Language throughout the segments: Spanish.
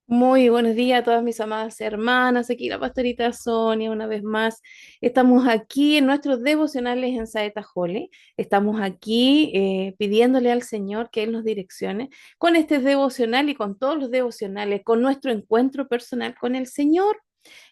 Muy buenos días a todas mis amadas hermanas. Aquí la pastorita Sonia, una vez más. Estamos aquí en nuestros devocionales en Saeta Jole. Estamos aquí pidiéndole al Señor que Él nos direccione con este devocional y con todos los devocionales, con nuestro encuentro personal con el Señor.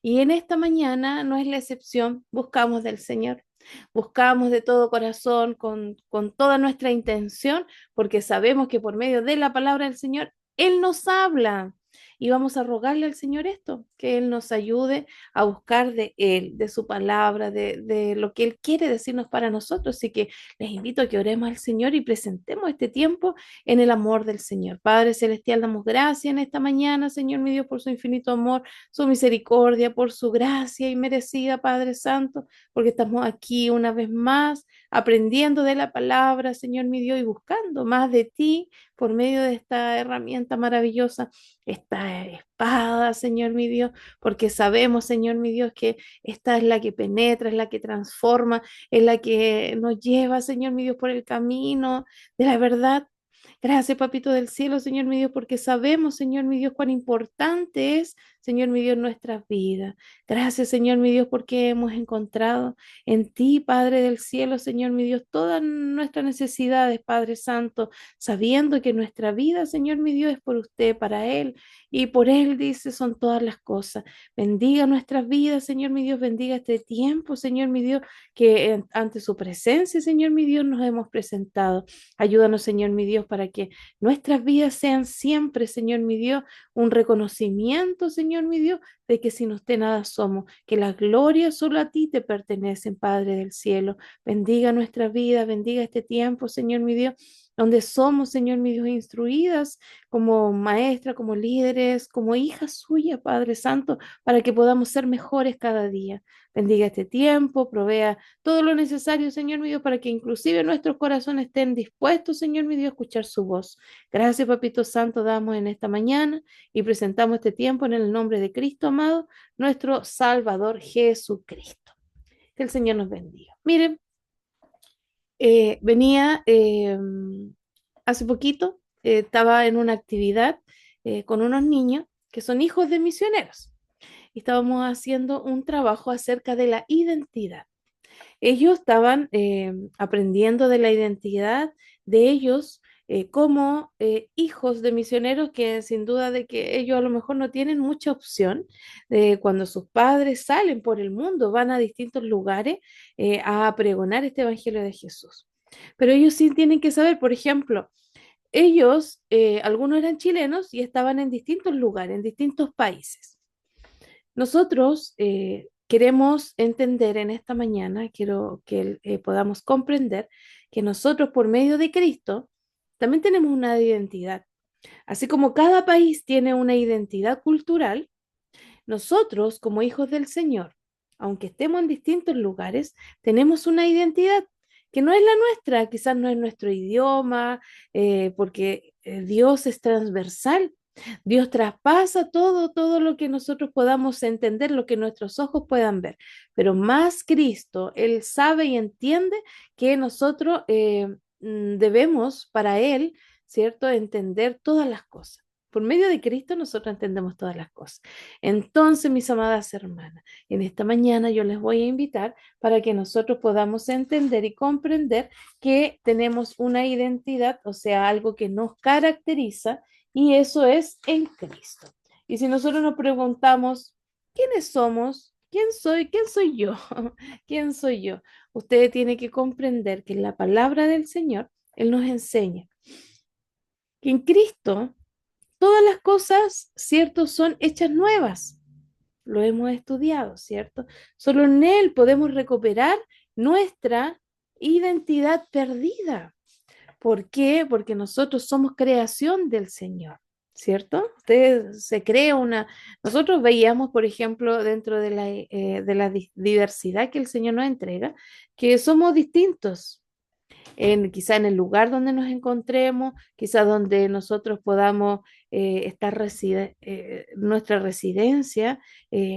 Y en esta mañana no es la excepción. Buscamos del Señor. Buscamos de todo corazón, con toda nuestra intención, porque sabemos que por medio de la palabra del Señor, Él nos habla. Y vamos a rogarle al Señor esto, que Él nos ayude a buscar de Él, de su palabra, de lo que Él quiere decirnos para nosotros. Así que les invito a que oremos al Señor y presentemos este tiempo en el amor del Señor. Padre Celestial, damos gracias en esta mañana, Señor mi Dios, por su infinito amor, su misericordia, por su gracia inmerecida, Padre Santo, porque estamos aquí una vez más aprendiendo de la palabra, Señor mi Dios, y buscando más de ti por medio de esta herramienta maravillosa, esta espada, Señor mi Dios, porque sabemos, Señor mi Dios, que esta es la que penetra, es la que transforma, es la que nos lleva, Señor mi Dios, por el camino de la verdad. Gracias, Papito del cielo, Señor mi Dios, porque sabemos, Señor mi Dios, cuán importante es, Señor mi Dios, nuestras vidas. Gracias, Señor mi Dios, porque hemos encontrado en ti, Padre del cielo, Señor mi Dios, todas nuestras necesidades, Padre Santo, sabiendo que nuestra vida, Señor mi Dios, es por usted, para Él, y por Él, dice, son todas las cosas. Bendiga nuestras vidas, Señor mi Dios, bendiga este tiempo, Señor mi Dios, que ante su presencia, Señor mi Dios, nos hemos presentado. Ayúdanos, Señor mi Dios, para que nuestras vidas sean siempre, Señor mi Dios, un reconocimiento, Señor mi Dios, de que sin usted nada somos, que la gloria solo a ti te pertenecen, Padre del cielo. Bendiga nuestra vida, bendiga este tiempo, Señor mi Dios, donde somos, Señor mi Dios, instruidas como maestra, como líderes, como hijas suyas, Padre Santo, para que podamos ser mejores cada día. Bendiga este tiempo, provea todo lo necesario, Señor mi Dios, para que inclusive nuestros corazones estén dispuestos, Señor mi Dios, a escuchar su voz. Gracias, Papito Santo, damos en esta mañana y presentamos este tiempo en el nombre de Cristo amado, nuestro Salvador Jesucristo. Que el Señor nos bendiga. Miren, venía hace poquito, estaba en una actividad con unos niños que son hijos de misioneros y estábamos haciendo un trabajo acerca de la identidad. Ellos estaban aprendiendo de la identidad de ellos como hijos de misioneros que sin duda de que ellos a lo mejor no tienen mucha opción cuando sus padres salen por el mundo, van a distintos lugares a pregonar este evangelio de Jesús. Pero ellos sí tienen que saber, por ejemplo, ellos, algunos eran chilenos y estaban en distintos lugares, en distintos países. Nosotros queremos entender en esta mañana, quiero que podamos comprender que nosotros por medio de Cristo también tenemos una identidad. Así como cada país tiene una identidad cultural, nosotros como hijos del Señor, aunque estemos en distintos lugares, tenemos una identidad que no es la nuestra, quizás no es nuestro idioma, porque Dios es transversal. Dios traspasa todo lo que nosotros podamos entender, lo que nuestros ojos puedan ver. Pero más Cristo, Él sabe y entiende que nosotros debemos para Él, ¿cierto?, entender todas las cosas. Por medio de Cristo nosotros entendemos todas las cosas. Entonces, mis amadas hermanas, en esta mañana yo les voy a invitar para que nosotros podamos entender y comprender que tenemos una identidad, o sea, algo que nos caracteriza y eso es en Cristo. Y si nosotros nos preguntamos, ¿quiénes somos? ¿Quién soy? ¿Quién soy yo? ¿Quién soy yo? Usted tiene que comprender que en la palabra del Señor, Él nos enseña que en Cristo todas las cosas, ¿cierto?, son hechas nuevas. Lo hemos estudiado, ¿cierto? Solo en Él podemos recuperar nuestra identidad perdida. ¿Por qué? Porque nosotros somos creación del Señor, ¿cierto? Usted se crea una... Nosotros veíamos, por ejemplo, dentro de la diversidad que el Señor nos entrega, que somos distintos, quizá en el lugar donde nos encontremos, quizá donde nosotros podamos estar nuestra residencia,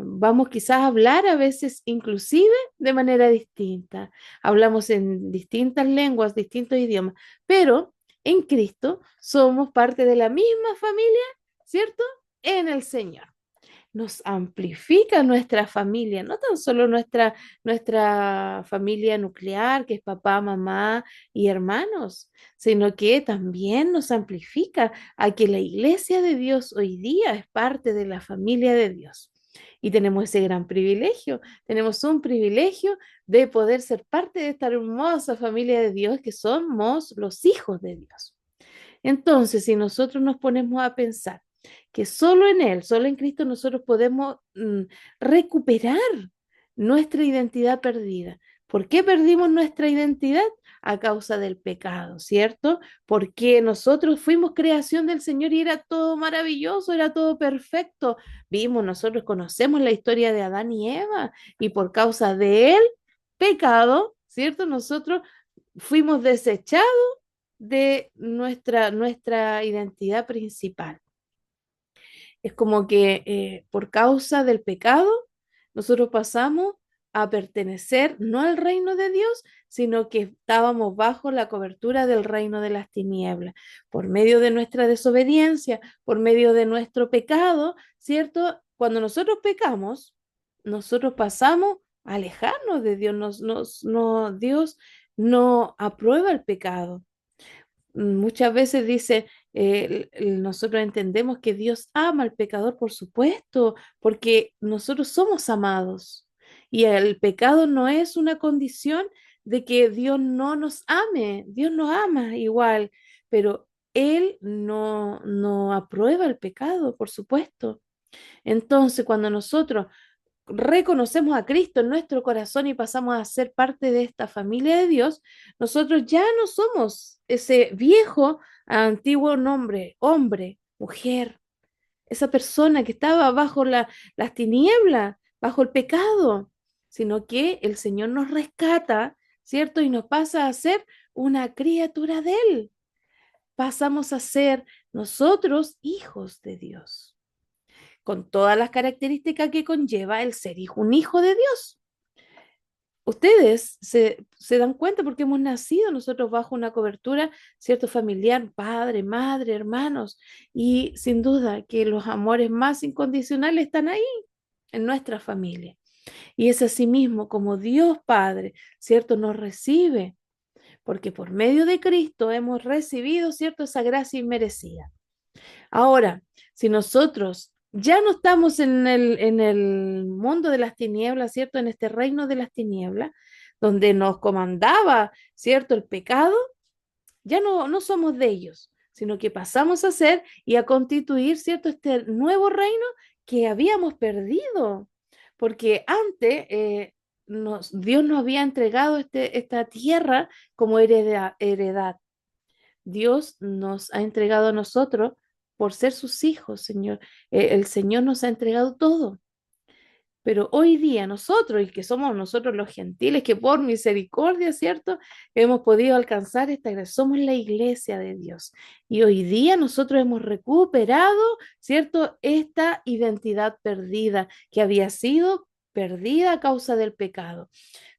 vamos quizás a hablar a veces inclusive de manera distinta, hablamos en distintas lenguas, distintos idiomas, pero en Cristo somos parte de la misma familia, ¿cierto? en el Señor. Nos amplifica nuestra familia, no tan solo nuestra familia nuclear, que es papá, mamá y hermanos, sino que también nos amplifica a que la iglesia de Dios hoy día es parte de la familia de Dios. Y tenemos ese gran privilegio, tenemos un privilegio de poder ser parte de esta hermosa familia de Dios que somos los hijos de Dios. Entonces, si nosotros nos ponemos a pensar que solo en Él, solo en Cristo, nosotros podemos recuperar nuestra identidad perdida. ¿Por qué perdimos nuestra identidad? A causa del pecado, ¿cierto? Porque nosotros fuimos creación del Señor y era todo maravilloso, era todo perfecto. Vimos, nosotros conocemos la historia de Adán y Eva y por causa de él, pecado, ¿cierto? Nosotros fuimos desechados de nuestra identidad principal. Es como que por causa del pecado, nosotros pasamos a pertenecer no al reino de Dios, sino que estábamos bajo la cobertura del reino de las tinieblas. Por medio de nuestra desobediencia, por medio de nuestro pecado, ¿cierto? Cuando nosotros pecamos, nosotros pasamos a alejarnos de Dios. Dios no aprueba el pecado. Muchas veces dice, nosotros entendemos que Dios ama al pecador, por supuesto, porque nosotros somos amados. Y el pecado no es una condición de que Dios no nos ame. Dios nos ama igual, pero Él no aprueba el pecado, por supuesto. Entonces, cuando nosotros reconocemos a Cristo en nuestro corazón y pasamos a ser parte de esta familia de Dios, nosotros ya no somos ese viejo, antiguo nombre, hombre, mujer, esa persona que estaba bajo las tinieblas, bajo el pecado, sino que el Señor nos rescata, ¿cierto? Y nos pasa a ser una criatura de Él. Pasamos a ser nosotros hijos de Dios con todas las características que conlleva el ser hijo, un hijo de Dios. Ustedes se dan cuenta porque hemos nacido nosotros bajo una cobertura, cierto, familiar, padre, madre, hermanos, y sin duda que los amores más incondicionales están ahí, en nuestra familia. Y es así mismo como Dios Padre, cierto, nos recibe, porque por medio de Cristo hemos recibido, cierto, esa gracia inmerecida. Ahora, si nosotros ya no estamos en el mundo de las tinieblas, ¿cierto? En este reino de las tinieblas, donde nos comandaba, ¿cierto? El pecado, ya no somos de ellos, sino que pasamos a ser y a constituir, ¿cierto? Este nuevo reino que habíamos perdido, porque antes Dios nos había entregado esta tierra como heredad. Dios nos ha entregado a nosotros por ser sus hijos, Señor. El Señor nos ha entregado todo. Pero hoy día nosotros, y que somos nosotros los gentiles, que por misericordia, ¿cierto? Hemos podido alcanzar esta gracia. Somos la iglesia de Dios. Y hoy día nosotros hemos recuperado, ¿cierto? Esta identidad perdida que había sido perdida a causa del pecado.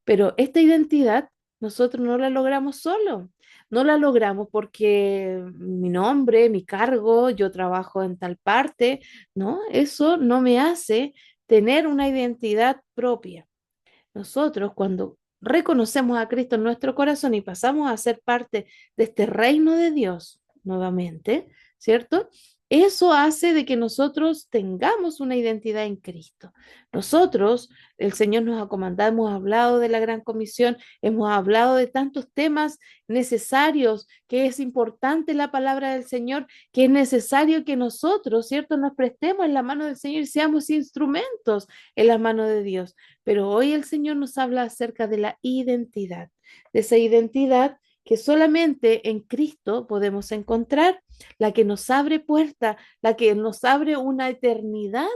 Pero esta identidad nosotros no la logramos solo. No la logramos porque mi nombre, mi cargo, yo trabajo en tal parte, ¿no? Eso no me hace tener una identidad propia. Nosotros cuando reconocemos a Cristo en nuestro corazón y pasamos a ser parte de este reino de Dios nuevamente, ¿cierto? Eso hace de que nosotros tengamos una identidad en Cristo. Nosotros, el Señor nos ha comandado, hemos hablado de la Gran Comisión, hemos hablado de tantos temas necesarios, que es importante la palabra del Señor, que es necesario que nosotros, ¿cierto?, nos prestemos en la mano del Señor y seamos instrumentos en la mano de Dios. Pero hoy el Señor nos habla acerca de la identidad, de esa identidad que solamente en Cristo podemos encontrar, la que nos abre puerta, la que nos abre una eternidad,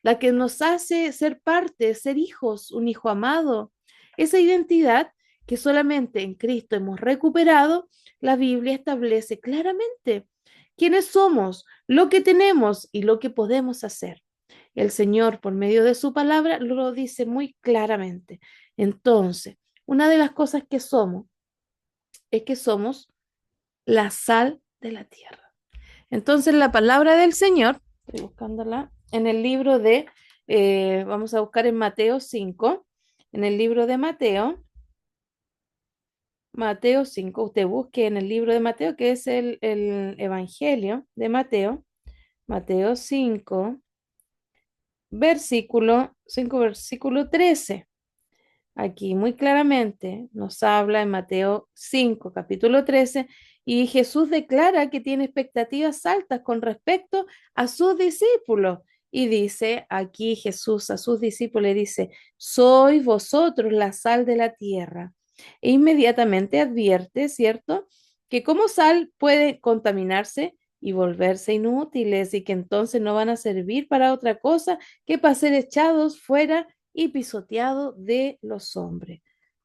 la que nos hace ser parte, ser hijos, un hijo amado. Esa identidad que solamente en Cristo hemos recuperado, la Biblia establece claramente quiénes somos, lo que tenemos y lo que podemos hacer. El Señor, por medio de su palabra, lo dice muy claramente. Entonces, una de las cosas que somos es que somos la sal de la tierra. Entonces, la palabra del Señor Estoy buscándola. En el libro de, vamos a buscar en Mateo 5. En el libro de Mateo, Mateo 5, usted busque en el libro de Mateo, que es el Evangelio de Mateo, Mateo 5, versículo 13. Aquí muy claramente nos habla en Mateo 5, capítulo 13, y Jesús declara que tiene expectativas altas con respecto a sus discípulos. Y dice aquí Jesús a sus discípulos, le dice, sois vosotros la sal de la tierra. E inmediatamente advierte, ¿cierto? Que como sal puede contaminarse y volverse inútiles y que entonces no van a servir para otra cosa que para ser echados fuera y pisoteado de los hombres.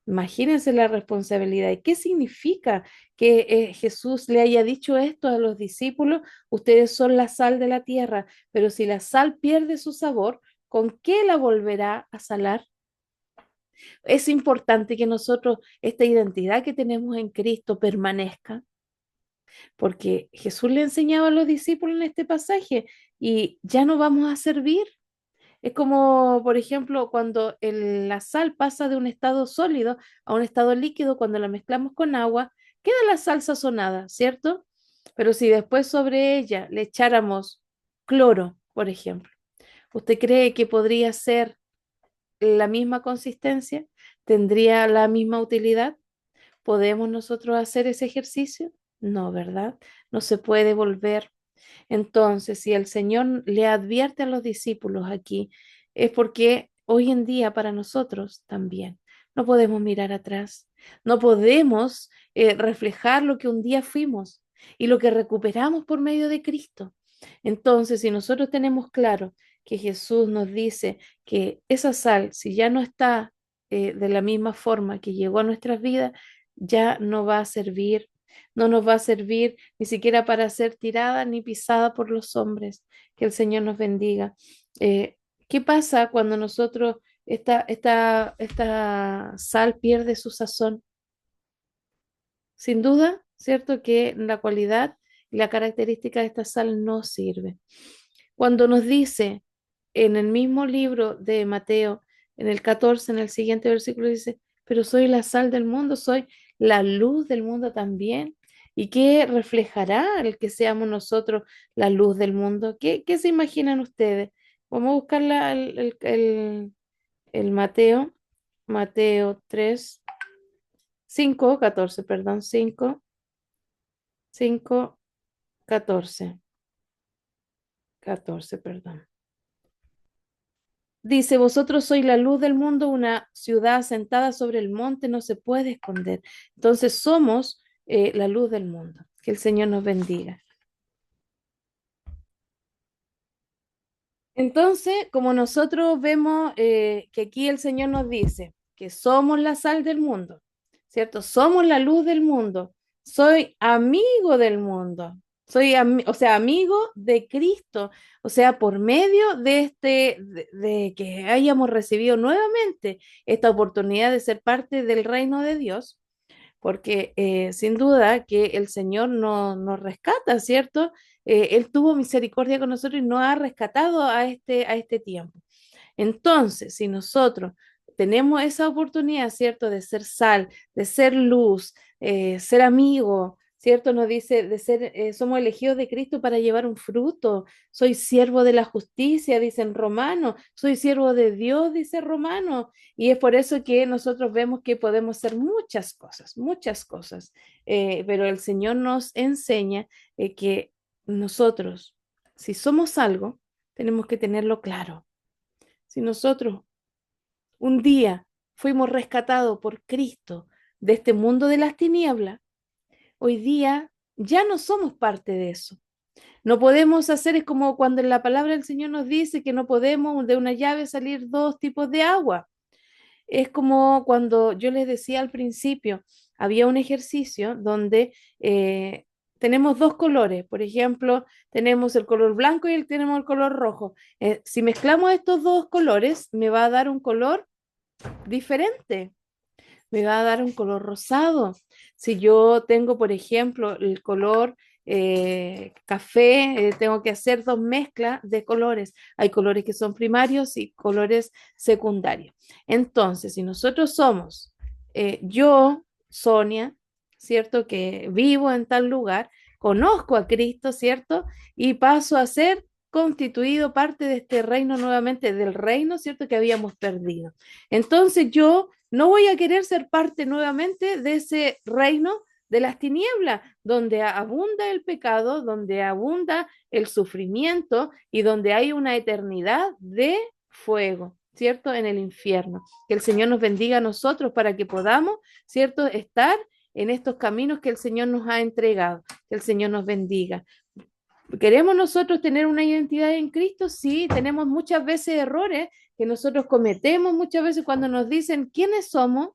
Imagínense la responsabilidad. ¿Y qué significa que Jesús le haya dicho esto a los discípulos? Ustedes son la sal de la tierra, pero si la sal pierde su sabor, ¿con qué la volverá a salar? Es importante que nosotros, esta identidad que tenemos en Cristo permanezca, porque Jesús le enseñaba a los discípulos en este pasaje y ya no vamos a servir. Es como, por ejemplo, cuando la sal pasa de un estado sólido a un estado líquido, cuando la mezclamos con agua, queda la sal sazonada, ¿cierto? Pero si después sobre ella le echáramos cloro, por ejemplo, ¿usted cree que podría ser la misma consistencia? ¿Tendría la misma utilidad? ¿Podemos nosotros hacer ese ejercicio? No, ¿verdad? No se puede volver. Entonces, si el Señor le advierte a los discípulos aquí, es porque hoy en día para nosotros también no podemos mirar atrás, no podemos reflejar lo que un día fuimos y lo que recuperamos por medio de Cristo. Entonces, si nosotros tenemos claro que Jesús nos dice que esa sal, si ya no está de la misma forma que llegó a nuestras vidas, ya no va a servir, no nos va a servir ni siquiera para ser tirada ni pisada por los hombres. Que el Señor nos bendiga. Eh, ¿Qué pasa cuando nosotros, esta sal pierde su sazón? Sin duda, ¿cierto? Que la cualidad y la característica de esta sal no sirve. Cuando nos dice en el mismo libro de Mateo, en el 14, en el siguiente versículo, dice, pero soy la sal del mundo, soy la luz del mundo también. ¿Y qué reflejará el que seamos nosotros la luz del mundo? ¿Qué se imaginan ustedes? Vamos a buscar el Mateo, Mateo 3, 5, 14, perdón, 5, 5, 14, 14, perdón. Dice, vosotros sois la luz del mundo, una ciudad asentada sobre el monte no se puede esconder. Entonces somos la luz del mundo. Que el Señor nos bendiga. Entonces, como nosotros vemos que aquí el Señor nos dice que somos la sal del mundo, ¿cierto? Somos la luz del mundo. Soy amigo del mundo. O sea, amigo de Cristo. O sea, por medio de de que hayamos recibido nuevamente esta oportunidad de ser parte del reino de Dios, porque sin duda que el Señor nos rescata, ¿cierto? Él tuvo misericordia con nosotros y nos ha rescatado a este tiempo. Entonces, si nosotros tenemos esa oportunidad, ¿cierto? De ser sal, de ser luz, ser amigo, ¿cierto? Nos dice de ser, somos elegidos de Cristo para llevar un fruto. Soy siervo de la justicia, dicen Romano. Soy siervo de Dios, dice Romano. Y es por eso que nosotros vemos que podemos hacer muchas cosas. Pero el Señor nos enseña que nosotros, si somos algo, tenemos que tenerlo claro. Si nosotros un día fuimos rescatados por Cristo de este mundo de las tinieblas, hoy día ya no somos parte de eso. No podemos hacer, es como cuando en la palabra del Señor nos dice que no podemos de una llave salir dos tipos de agua. Es como cuando yo les decía al principio, había un ejercicio donde tenemos dos colores, por ejemplo, tenemos el color blanco y tenemos el color rojo. Si mezclamos estos dos colores, me va a dar un color diferente, me va a dar un color rosado. Si yo tengo, por ejemplo, el color café, tengo que hacer dos mezclas de colores. Hay colores que son primarios y colores secundarios. Entonces, si nosotros somos yo, Sonia, ¿cierto? Que vivo en tal lugar, conozco a Cristo, ¿cierto? Y paso a ser constituido parte de este reino nuevamente, del reino, ¿cierto? Que habíamos perdido. Entonces yo no voy a querer ser parte nuevamente de ese reino de las tinieblas, donde abunda el pecado, donde abunda el sufrimiento y donde hay una eternidad de fuego, ¿cierto? En el infierno. Que el Señor nos bendiga a nosotros para que podamos, ¿cierto? Estar en estos caminos que el Señor nos ha entregado. Que el Señor nos bendiga. ¿Queremos nosotros tener una identidad en Cristo? Sí, tenemos muchas veces errores que nosotros cometemos muchas veces cuando nos dicen quiénes somos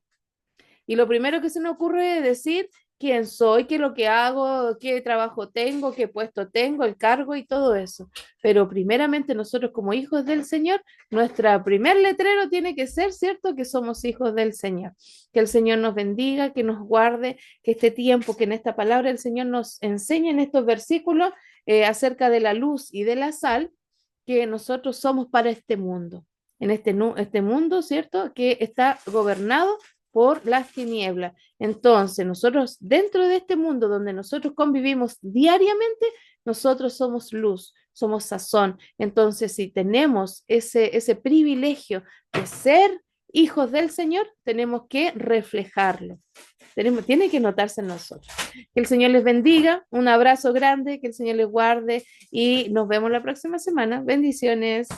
y lo primero que se nos ocurre es decir quién soy, qué es lo que hago, qué trabajo tengo, qué puesto tengo, el cargo y todo eso. Pero primeramente nosotros como hijos del Señor, nuestro primer letrero tiene que ser, ¿cierto? Que somos hijos del Señor. Que el Señor nos bendiga, que nos guarde, que este tiempo, que en esta palabra el Señor nos enseña en estos versículos acerca de la luz y de la sal, que nosotros somos para este mundo. En este mundo, ¿cierto? Que está gobernado por las tinieblas. Entonces, nosotros dentro de este mundo donde nosotros convivimos diariamente, nosotros somos luz, somos sazón. Entonces, si tenemos ese privilegio de ser hijos del Señor, tenemos que reflejarlo. Tiene que notarse en nosotros. Que el Señor les bendiga, un abrazo grande, que el Señor les guarde y nos vemos la próxima semana. Bendiciones.